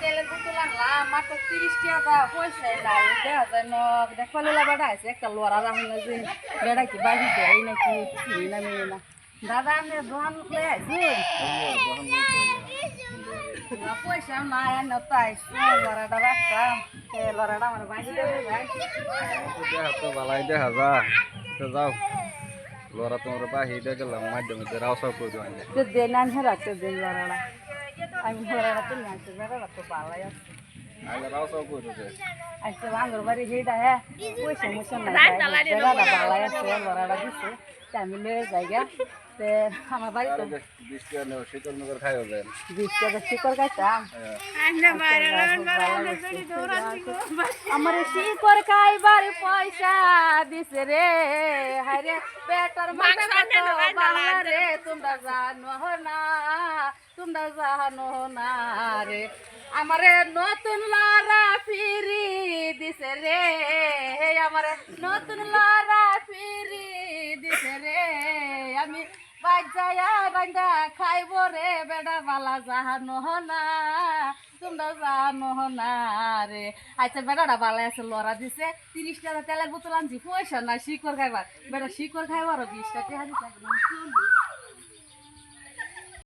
তেলের বোতল আনলাম মাত্র 30 টাকা পয়সাই নাই দেখা যায় না দেখলে বেড়া আছে একটা লোয়ারা রাখুন না যে বেড়া কি বাড়ি দেয় নাকি চিনি না মেয়ে না দাদা আমি দোকান লয়ে আসুন পয়সা নাই না তাই লড়াটা রাখতাম লড়াটা আমার বাড়ি দেবে ভাই দেখা তো ভালাই দেখা যা তো যাও লড়া তোমার বাহি দিয়ে গেলাম মাধ্যমে রাওসাও করে দেওয়া তো দেন আনছে রাখতে দেন লড়াটা আমি লড়াটা তো নিয়ে আসতে বেড়া তো ভালাই আছে আগে রাওসাও করে দে আচ্ছা বাঙ্গর বাড়ি সেইটা হ্যাঁ পয়সা মশা নাই বেড়াটা ভালাই আছে লড়াটা দিচ্ছে আমি লয়ে যাইগা তে আমার বাড়িতে 20 টাকা নেও শীতল নগর খাইও যায় 20 টাকা শিকড় খাইতাম আমার শিকড় খাইবার পয়সা দিছে রে হারে পেটার মাথা রে তোমরা জানো না তোমরা জানো না রে আমারে নতুন লারা ফিরি দিছে রে আমারে নতুন লারা ফিরি দিছে রে আমি বাজায়া রাঙ্গা খাইব রে বেড়া বালা জানো না তোমরা জানো না রে আচ্ছা বেড়াটা বালা আছে লড়া দিছে 30 টাকা তেলের বোতল আনছি পয়সা না শিকড় খাইবার বেড়া শিকড় খাইবার 20 টাকা দিছে